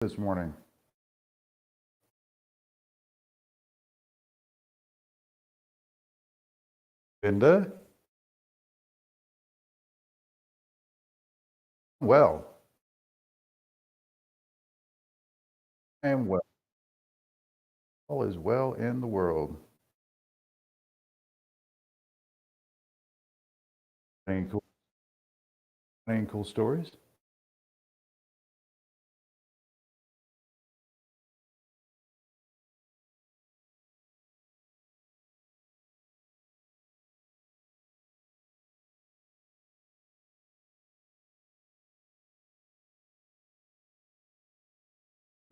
this morning? Linda? Well, and well, all is well in the world. Any cool, any cool stories?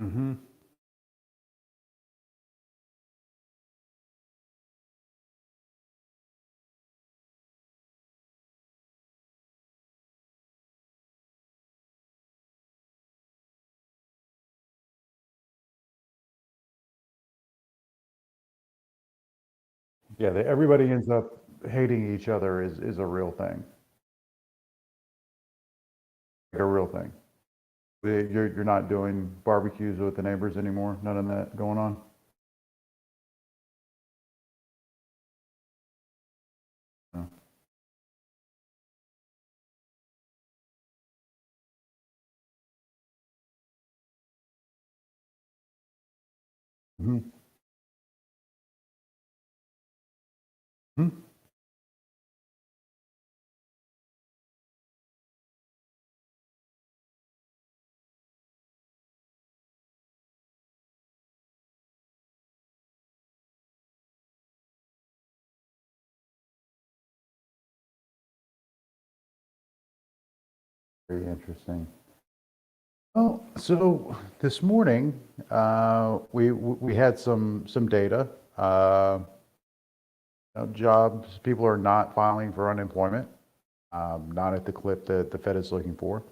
Mm-hmm. Yeah, everybody ends up hating each other is a real thing. Like a real thing. You're not doing barbecues with the neighbors anymore? None of that going on? No. Mm-hmm. Mm-hmm. Very interesting. Well, so this morning, we had some data. Uh, Jobs, people are not filing for unemployment, not at the clip that the Fed is looking for.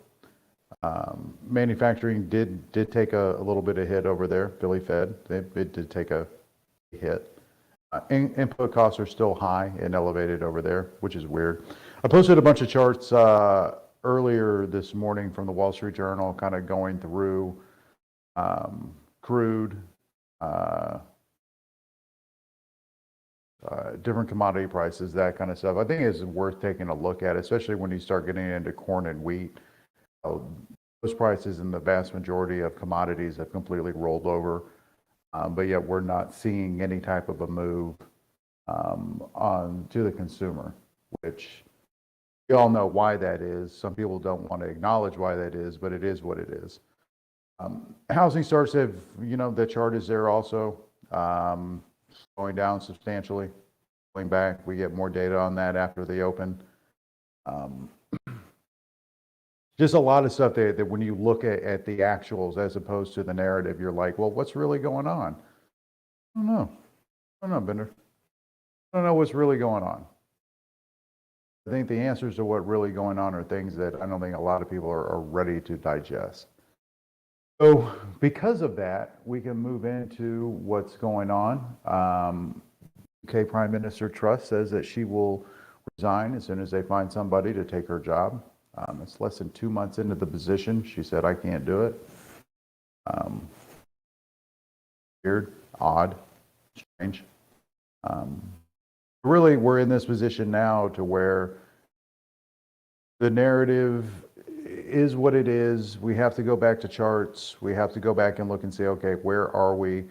Manufacturing did take a little bit of hit over there. Philly Fed, it did take a hit. Input costs are still high and elevated over there, which is weird. I posted a bunch of charts earlier this morning from the Wall Street Journal, kind of going through crude, uh, different commodity prices, that kind of stuff. I think it's worth taking a look at, especially when you start getting into corn and wheat. Uh, those prices in the vast majority of commodities have completely rolled over, but yet we're not seeing any type of a move on to the consumer, which we all know why that is. Some people don't want to acknowledge why that is, but it is what it is. Housing starts have, the chart is there also, going down substantially, going back. We get more data on that after the open. Um, just a lot of stuff that when you look at the actuals as opposed to the narrative, you're like, well, what's really going on? I don't know. I don't know, Bender. I don't know what's really going on. I think the answers to what really going on are things that I don't think a lot of people are ready to digest. So because of that, we can move into what's going on. UK Prime Minister Truss says that she will resign as soon as they find somebody to take her job. It's less than 2 months into the position. She said, I can't do it. Um, Weird, odd, strange. Um, Really, we're in this position now to where the narrative is what it is. We have to go back to charts. We have to go back and look and say, okay, where are we?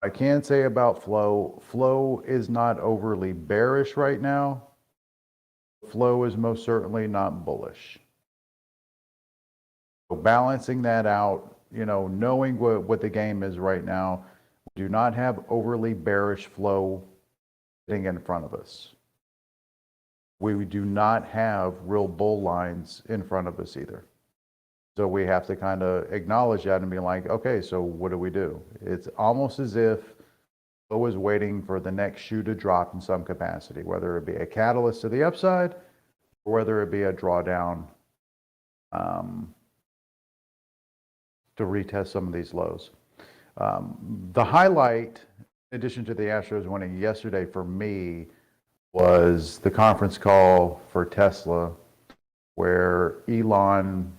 I can say about flow, flow is not overly bearish right now. Flow is most certainly not bullish. So balancing that out, knowing what the game is right now, we do not have overly bearish flow sitting in front of us. We do not have real bull lines in front of us either. So we have to kind of acknowledge that and be like, okay, so what do we do? It's almost as if flow is waiting for the next shoe to drop in some capacity, whether it be a catalyst to the upside or whether it be a drawdown to retest some of these lows. The highlight, in addition to the Astros winning yesterday for me, was the conference call for Tesla, where Elon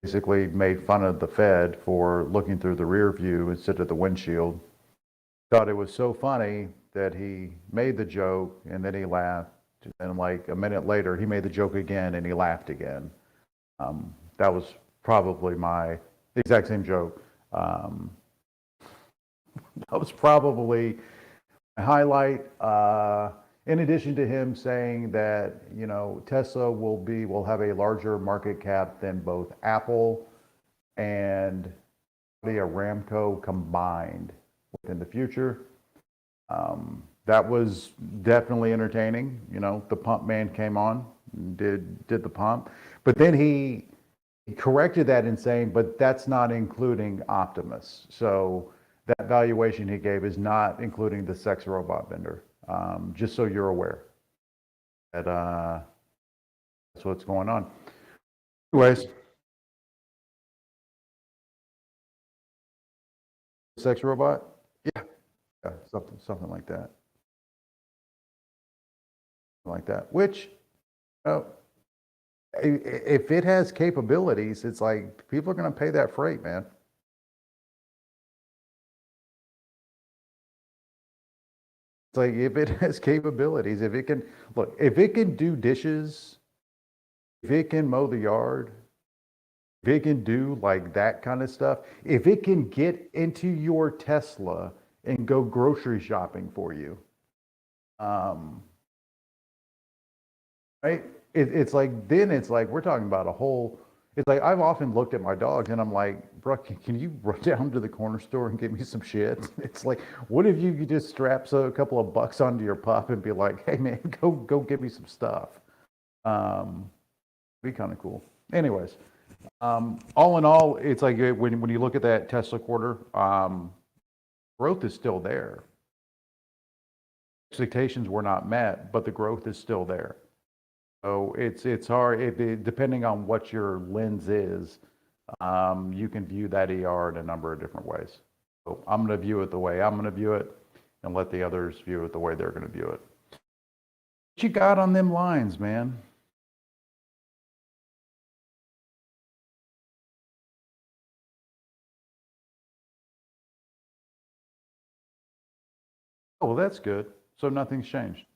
basically made fun of the Fed for looking through the rear view instead of the windshield. Thought it was so funny that he made the joke and then he laughed. And like a minute later, he made the joke again and he laughed again. That was probably my exact same joke. That was probably my highlight. In addition to him saying that, Tesla will have a larger market cap than both Apple and Aramco combined within the future. That was definitely entertaining. The pump man came on, did the pump, but then he corrected that in saying, but that's not including Optimus. So that valuation he gave is not including the sex robot vendor. Just so you're aware that that's what's going on. Anyways, sex robot, yeah, yeah, something like that. Which, uh, if it has capabilities, it's like people are going to pay that freight, man. It's like if it has capabilities, if it can look, if it can do dishes, if it can mow the yard, if it can do like that kind of stuff, if it can get into your Tesla and go grocery shopping for you, um, right? It's like then it's like we're talking about a whole. It's like I've often looked at my dogs and I'm like, bro, can you run down to the corner store and get me some shit? It's like, what if you could just strap a couple of bucks onto your pup and be like, hey man, go get me some stuff. Um, be kind of cool. Anyways, all in all, it's like when you look at that Tesla quarter, growth is still there. Expectations were not met, but the growth is still there. So it's hard depending on what your lens is. You can view that ER in a number of different ways. So I'm going to view it the way I'm going to view it, and let the others view it the way they're going to view it. What you got on them lines, man? Oh, well, that's good. So nothing's changed.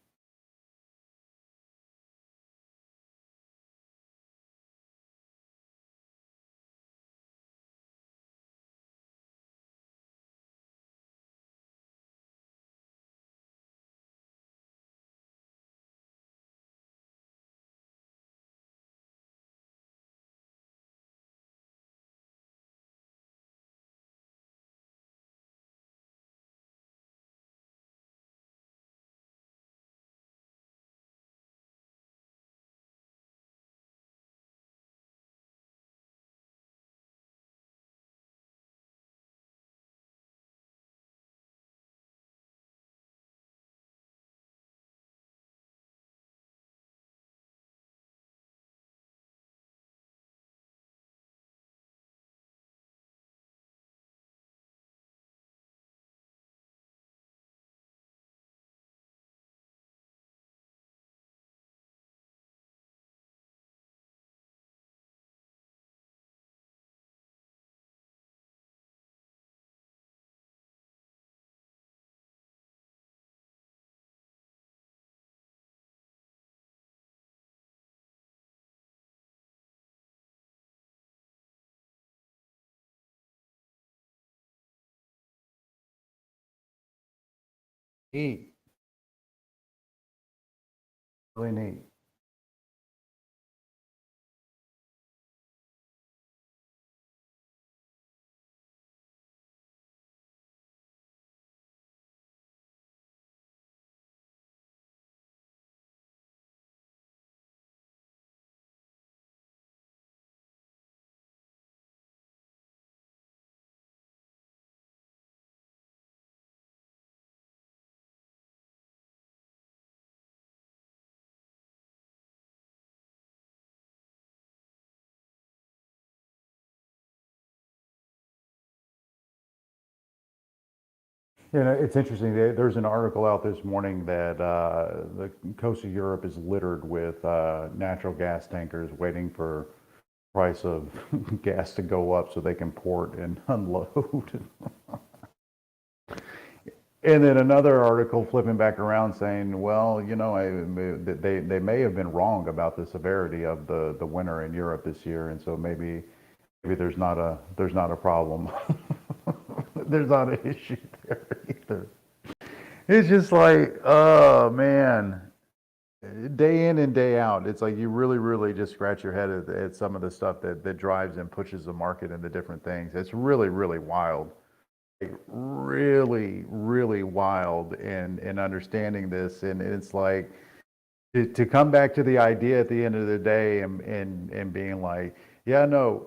Neat, really neat. It's interesting. There's an article out this morning that the coast of Europe is littered with natural gas tankers waiting for price of gas to go up so they can port and unload. And then another article flipping back around saying, well, they may have been wrong about the severity of the winter in Europe this year, and so maybe there's not a problem. There's not an issue there either. It's just like, oh man, day in and day out, it's like you really, really just scratch your head at some of the stuff that drives and pushes the market into different things. It's really, really wild. Like really, really wild in understanding this. And it's like to come back to the idea at the end of the day and being like, yeah, no,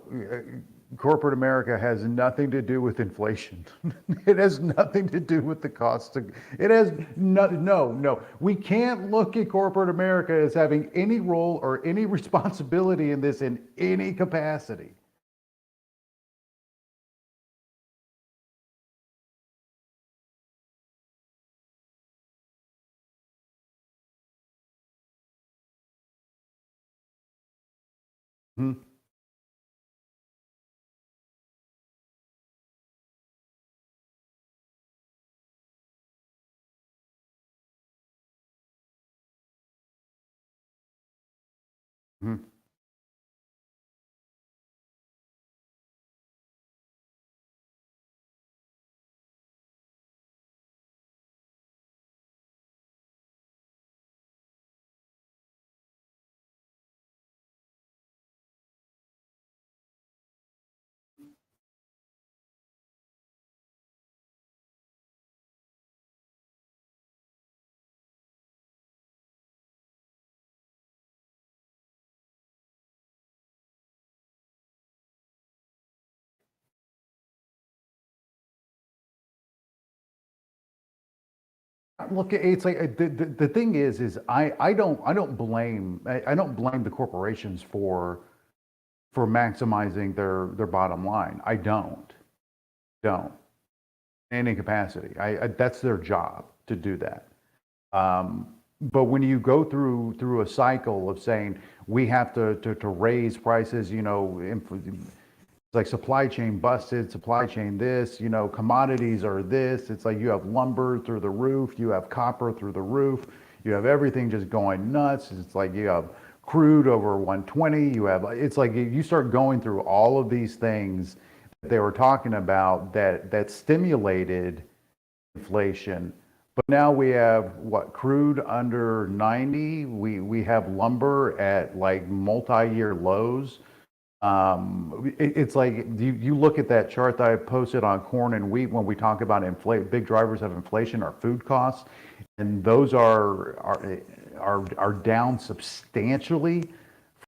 corporate America has nothing to do with inflation. It has nothing to do with the cost of it. Has no. We can't look at corporate America as having any role or any responsibility in this in any capacity. Hmm. Hmm. Look, it's like the thing is I don't blame the corporations for maximizing their bottom line. I don't in any capacity. That's their job to do that. But when you go through a cycle of saying we have to raise prices, it's like supply chain busted, supply chain this, commodities are this. It's like you have lumber through the roof, you have copper through the roof, you have everything just going nuts. It's like you have crude over 120. It's like you start going through all of these things that they were talking about that stimulated inflation. But now we have what, crude under 90. We have lumber at like multi-year lows. It's like you look at that chart that I posted on corn and wheat when we talk about big drivers of inflation are food costs, and those are down substantially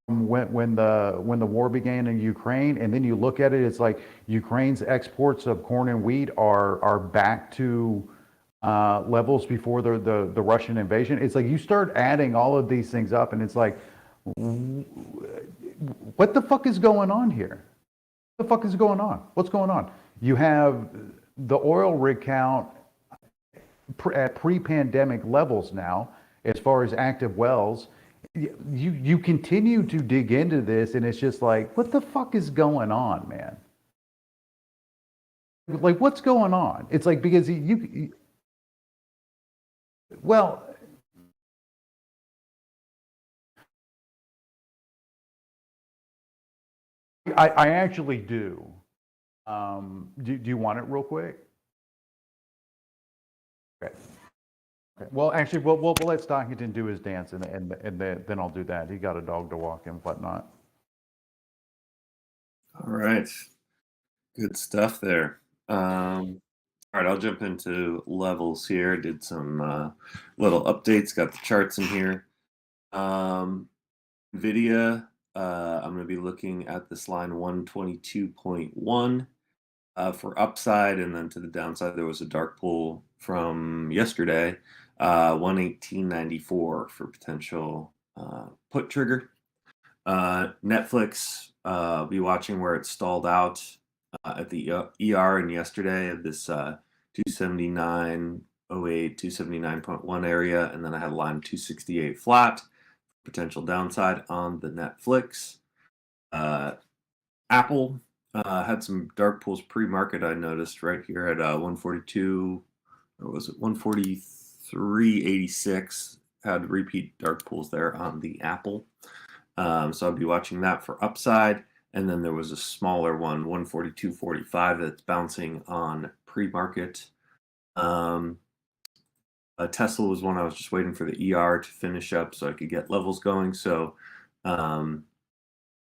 from when the war began in Ukraine. And then you look at it, it's like Ukraine's exports of corn and wheat are back to levels before the Russian invasion. It's like you start adding all of these things up, and it's like, what the fuck is going on here? What the fuck is going on? What's going on? You have the oil rig count at pre-pandemic levels now, as far as active wells. You continue to dig into this, and it's just like, what the fuck is going on, man? Like, what's going on? It's like, because well, I actually do. Do you want it real quick? Okay. Okay. Well, actually, we'll let Stockington do his dance, and then I'll do that. He got a dog to walk and whatnot. All right. Good stuff there. All right, I'll jump into levels here. Did some little updates, got the charts in here. Nvidia, I'm going to be looking at this line 122.1 for upside, and then to the downside, there was a dark pull from yesterday, 118.94 for potential put trigger. Netflix, be watching where it stalled out at the ER and yesterday at this 279.08, 279.1 area, and then I had a line 268 flat, potential downside on the Netflix. Apple had some dark pools pre-market. I noticed right here at 142, or was it 143.86? Had repeat dark pools there on the Apple. So I'll be watching that for upside. And then there was a smaller one, 142.45, that's bouncing on pre-market. Tesla was one I was just waiting for the ER to finish up so I could get levels going. So um,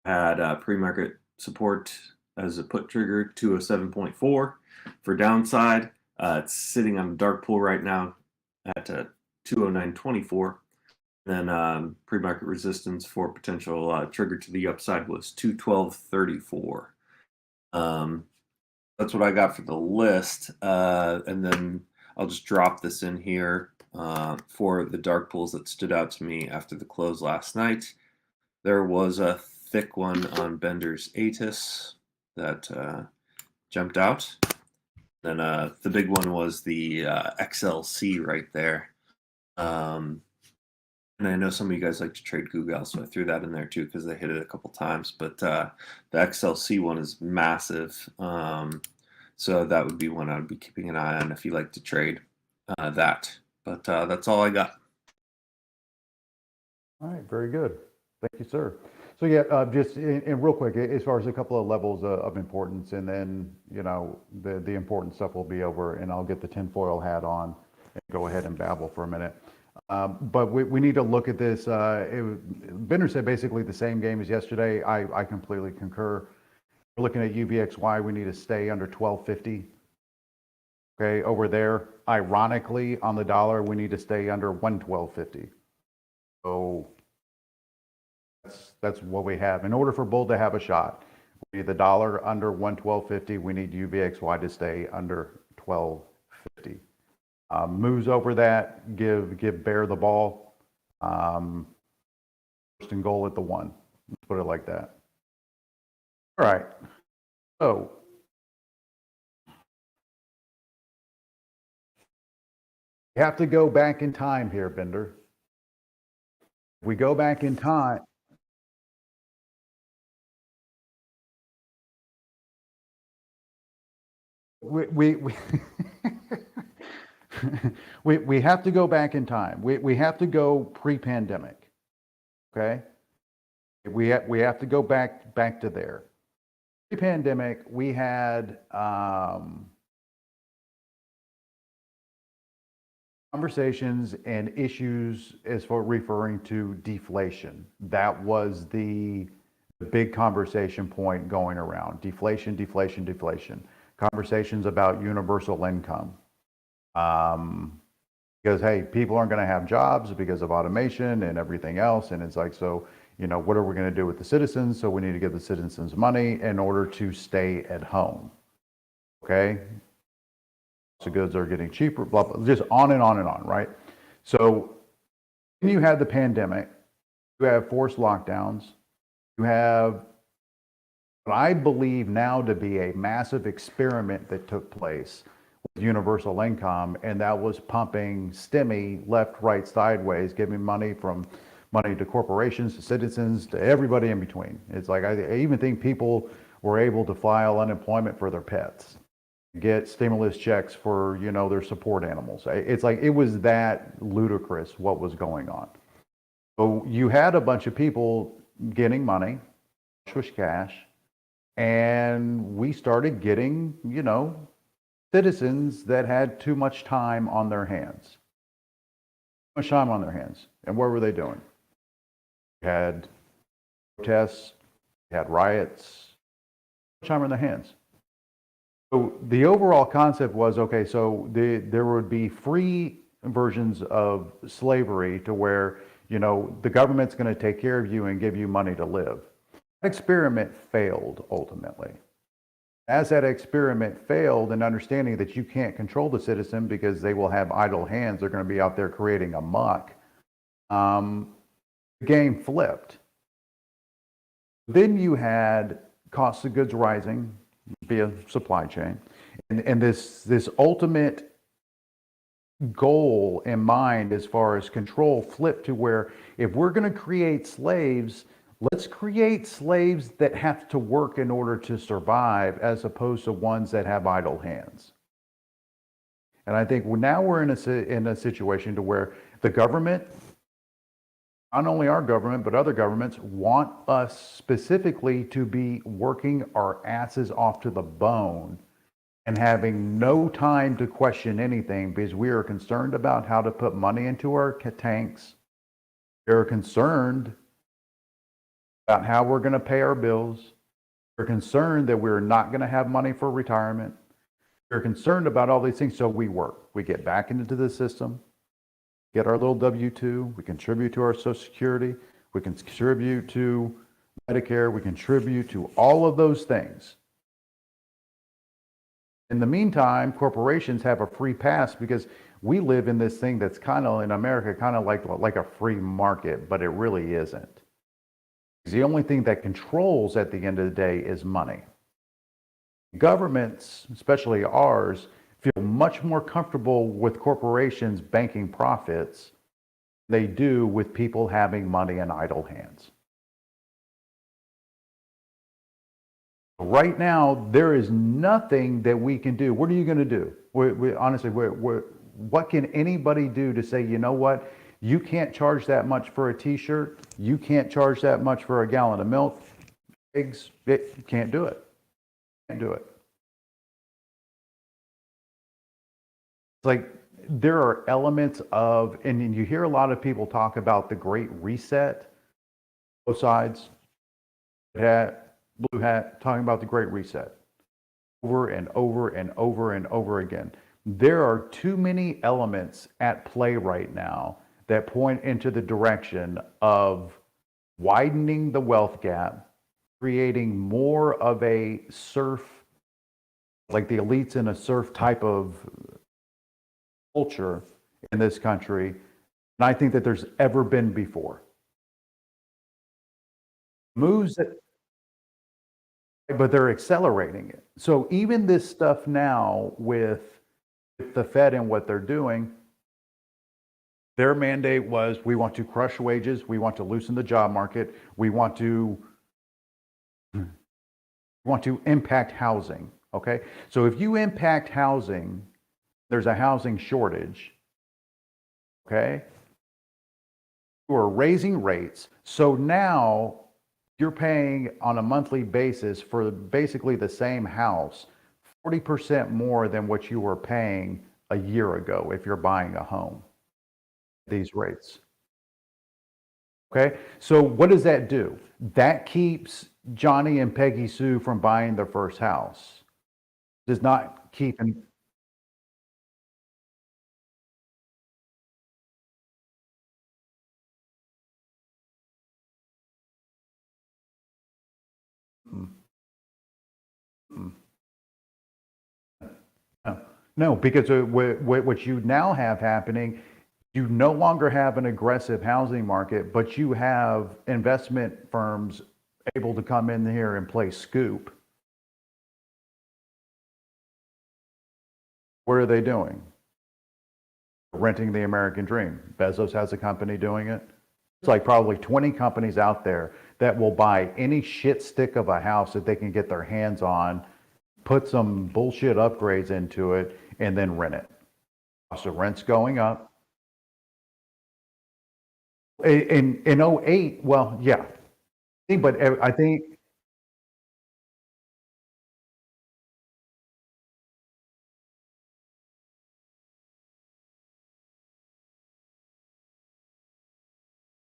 had pre-market support as a put trigger, 207.4 for downside. It's sitting on a dark pool right now at 209.24. Then pre-market resistance for potential trigger to the upside was 212.34. That's what I got for the list. And then I'll just drop this in here for the dark pools that stood out to me after the close last night. There was a thick one on Bender's ATIS that jumped out. Then the big one was the XLC right there. And I know some of you guys like to trade Google, so I threw that in there too because they hit it a couple times. But the XLC one is massive. So that would be one I would be keeping an eye on if you like to trade that. But that's all I got. All right, very good. Thank you, sir. So yeah, just in real quick, as far as a couple of levels of importance, and then the important stuff will be over, and I'll get the tinfoil hat on and go ahead and babble for a minute. But we need to look at this. Bender said basically the same game as yesterday. I completely concur. We're looking at UVXY. We need to stay under 1250. Okay, over there. Ironically, on the dollar, we need to stay under 112.50. So that's what we have. In order for bull to have a shot, we need the dollar under 112.50. We need UVXY to stay under 12.50. Moves over that, give bear the ball. First and goal at the 1. Let's put it like that. All right. So you have to go back in time here, Bender. If we go back in time. We we have to go back in time. We have to go pre-pandemic. Okay? We have to go back to there. Pre-pandemic, we had conversations and issues as for referring to deflation. That was the big conversation point going around. Deflation, deflation, deflation. Conversations about universal income. Because, hey, people aren't going to have jobs because of automation and everything else. And it's like, so, what are we going to do with the citizens? So we need to give the citizens money in order to stay at home. Okay? So goods are getting cheaper, blah, blah, just on and on and on, right? So when you have the pandemic, you have forced lockdowns, you have what I believe now to be a massive experiment that took place with universal income, and that was pumping STEMI left, right, sideways, giving money to corporations, to citizens, to everybody in between. It's like I even think people were able to file unemployment for their pets, get stimulus checks for their support animals. It's like it was that ludicrous what was going on. So you had a bunch of people getting money, swish cash, and we started getting citizens that had too much time on their hands. Too much time on their hands. And what were they doing? You had protests, you had riots, too much time on their hands. So the overall concept was, okay, so there would be free versions of slavery to where, the government's going to take care of you and give you money to live. That experiment failed ultimately. As that experiment failed, and understanding that you can't control the citizen because they will have idle hands, they're going to be out there creating a muck, the game flipped. Then you had cost of goods rising via supply chain, and this ultimate goal in mind as far as control flipped to where if we're going to create slaves, Let's create slaves that have to work in order to survive as opposed to ones that have idle hands. And I think now we're in a situation to where the government, not only our government, but other governments want us specifically to be working our asses off to the bone and having no time to question anything because we are concerned about how to put money into our tanks. We're concerned about how we're going to pay our bills. We're concerned that we're not going to have money for retirement. We're concerned about all these things. So we work. We get back into the system, get our little W-2. We contribute to our Social Security. We contribute to Medicare. We contribute to all of those things. In the meantime, corporations have a free pass because we live in this thing that's kind of in America, kind of like a free market, but it really isn't. The only thing that controls at the end of the day is money. Governments, especially ours, feel much more comfortable with corporations banking profits than they do with people having money in idle hands. Right now, there is nothing that we can do. What are you going to do? Honestly, what can anybody do to say, you know what? You can't charge that much for a t-shirt. You can't charge that much for a gallon of milk. Eggs, it can't do it. Can't do it. It's like there are elements of, and you hear a lot of people talk about the Great Reset, both sides, blue hat, talking about the Great Reset over and over and over and over again. There are too many elements at play right now that point into the direction of widening the wealth gap, creating more of a serf, like the elites in a serf type of culture in this country, than I think that there's ever been before. Moves that, but they're accelerating it. So even this stuff now with the Fed and what they're doing, their mandate was we want to crush wages, we want to loosen the job market, we want to impact housing. Okay, so if you impact housing, there's a housing shortage. Okay, you are raising rates, so now you're paying on a monthly basis for basically the same house 40% more than what you were paying a year ago if you're buying a home. These rates. Okay, so what does that do? That keeps Johnny and Peggy Sue from buying their first house. Does not keep them. No, no, because what you now have happening, you no longer have an aggressive housing market, but you have investment firms able to come in here and play scoop. What are they doing? Renting the American dream. Bezos has a company doing it. It's like probably 20 companies out there that will buy any shit stick of a house that they can get their hands on, put some bullshit upgrades into it, and then rent it. So rent's going up. In 08, well, yeah. But I think,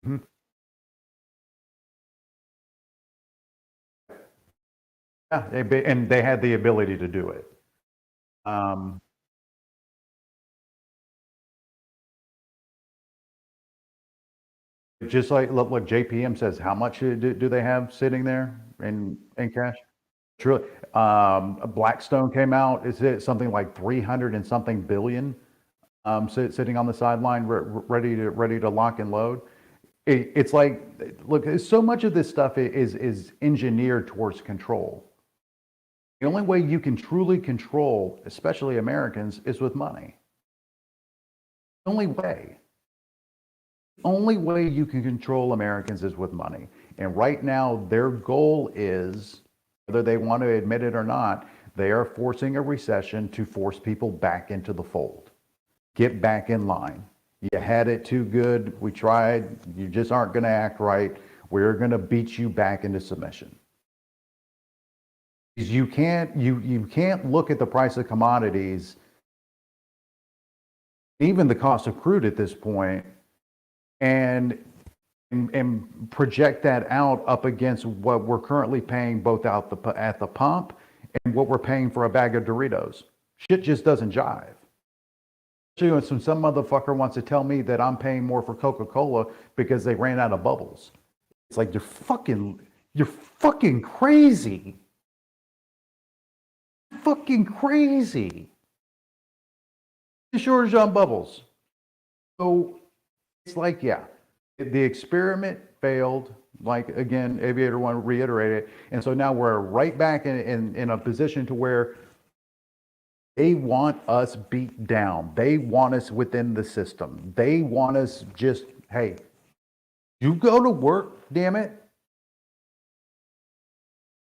hmm, yeah, and they had the ability to do it. Um, just like, look, JPM says, how much do they have sitting there in cash? Truly, Blackstone came out. Is it something like 300 and something billion sitting on the sideline, ready to lock and load? It's like, look, so much of this stuff is engineered towards control. The only way you can truly control, especially Americans, is with money. The only way you can control Americans is with money. And right now, their goal is, whether they want to admit it or not, they are forcing a recession to force people back into the fold. Get back in line. You had it too good. We tried. You just aren't going to act right. We're going to beat you back into submission. You can't look at the price of commodities, even the cost of crude at this point, and project that out up against what we're currently paying both at the pump and what we're paying for a bag of Doritos. Shit just doesn't jive. When some motherfucker wants to tell me that I'm paying more for Coca-Cola because they ran out of bubbles. It's like, you're fucking crazy. Fucking crazy. The shortage on bubbles. So it's like, yeah, the experiment failed. Like, again, Aviator want to reiterate it. And so now we're right back in a position to where they want us beat down. They want us within the system. They want us just, hey, you go to work, damn it.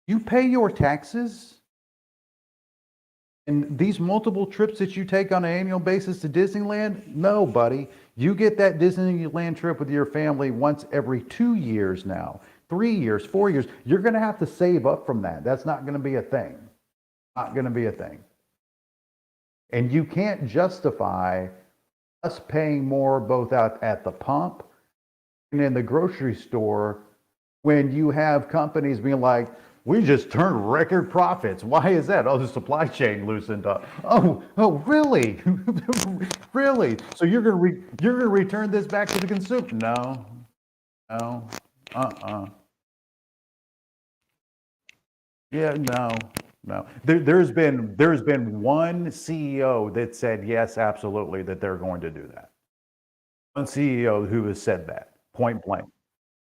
You pay your taxes. And these multiple trips that you take on an annual basis to Disneyland, no, buddy. You get that Disneyland trip with your family once every 2 years now, 3 years, 4 years. You're going to have to save up from that. That's not going to be a thing. Not going to be a thing. And you can't justify us paying more both out at the pump and in the grocery store when you have companies being like, we just turned record profits. Why is that? Oh, the supply chain loosened up. Oh, really? Really? So you're gonna return this back to the consumer? No. Yeah, no. There's been one CEO that said yes, absolutely, that they're going to do that. One CEO who has said that point blank.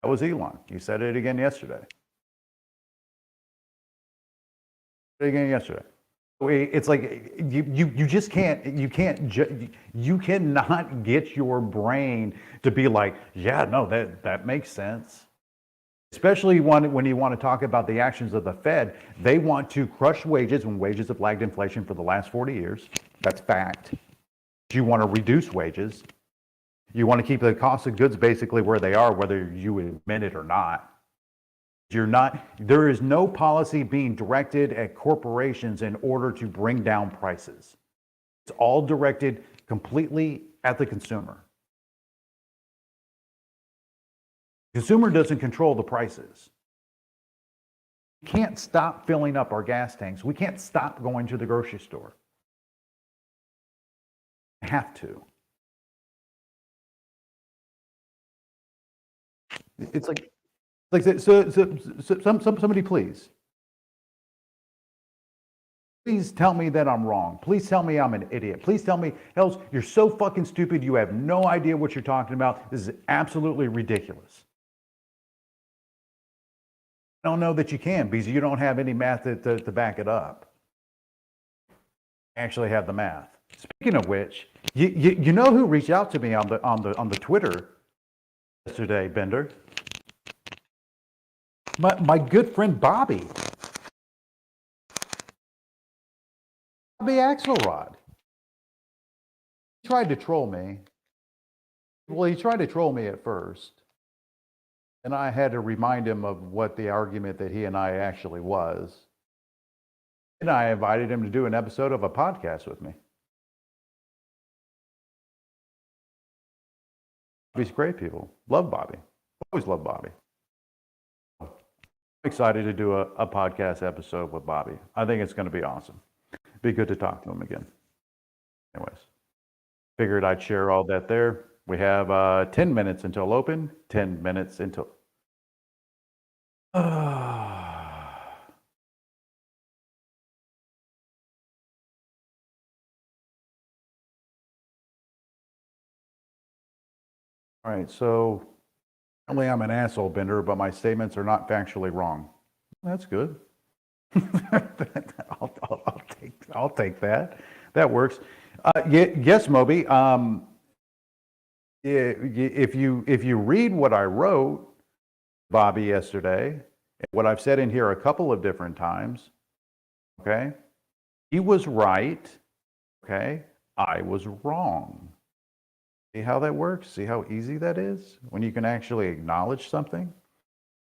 That was Elon. He said it again yesterday. It's like you just can't you cannot get your brain to be like, yeah, no, that makes sense. Especially when you want to talk about the actions of the Fed. They want to crush wages when wages have lagged inflation for the last 40 years. That's fact. You want to reduce wages. You want to keep the cost of goods basically where they are, whether you admit it or not. There is no policy being directed at corporations in order to bring down prices. It's all directed completely at the consumer. The consumer doesn't control the prices. We can't stop filling up our gas tanks. We can't stop going to the grocery store. We have to. It's like somebody please tell me that I'm wrong. Please tell me I'm an idiot. Please tell me, else you're so fucking stupid. You have no idea what you're talking about. This is absolutely ridiculous. I don't know that you can because you don't have any math to back it up. Actually have the math. Speaking of which, you know who reached out to me on the Twitter yesterday, Bender? My good friend Bobby Axelrod. He tried to troll me. Well, he tried to troll me at first. And I had to remind him of what the argument that he and I actually was. And I invited him to do an episode of a podcast with me. Bobby's great people. Love Bobby. Always love Bobby. I'm excited to do a podcast episode with Bobby. I think it's going to be awesome. Be good to talk to him again. Anyways, figured I'd share all that there. We have 10 minutes until open, 10 minutes until... All right, so apparently I'm an asshole, Bender, but my statements are not factually wrong. That's good. I'll take that. That works. Yes, Moby. If you read what I wrote, Bobby yesterday, and what I've said in here a couple of different times, okay? He was right, okay? I was wrong. See how that works? See how easy that is when you can actually acknowledge something?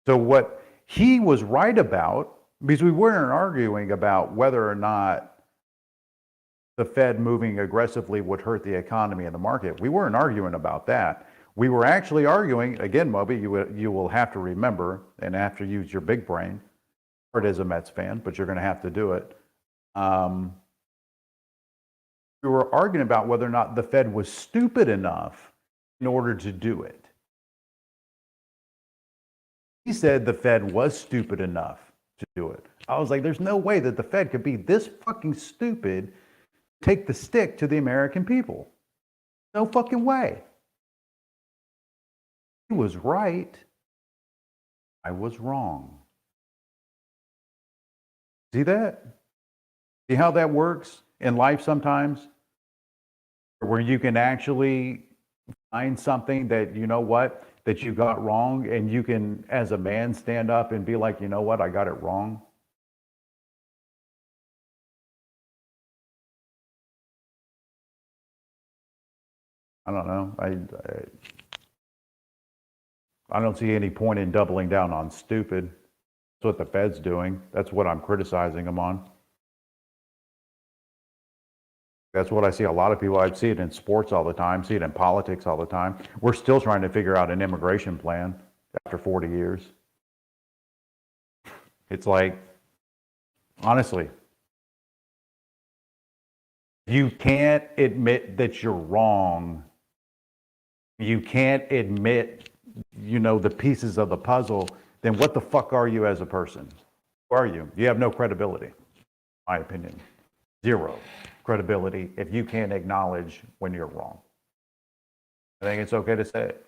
So what he was right about, because we weren't arguing about whether or not the Fed moving aggressively would hurt the economy and the market. We weren't arguing about that. We were actually arguing, again, Moby, you will have to remember and have to use your big brain. Hard as a Mets fan, but you're going to have to do it. We were arguing about whether or not the Fed was stupid enough in order to do it. He said the Fed was stupid enough to do it. I was like, there's no way that the Fed could be this fucking stupid, take the stick to the American people. No fucking way. He was right. I was wrong. See that? See how that works in life sometimes? Where you can actually find something that, you know what, that you got wrong, and you can, as a man, stand up and be like, you know what, I got it wrong. I don't know. I don't see any point in doubling down on stupid. That's what the Fed's doing. That's what I'm criticizing them on. That's what I see a lot of people. I see it in sports all the time, see it in politics all the time. We're still trying to figure out an immigration plan after 40 years. It's like, honestly, you can't admit that you're wrong. You can't admit, you know, the pieces of the puzzle. Then what the fuck are you as a person? Who are you? You have no credibility, in my opinion. Zero credibility if you can't acknowledge when you're wrong. I think it's okay to say it.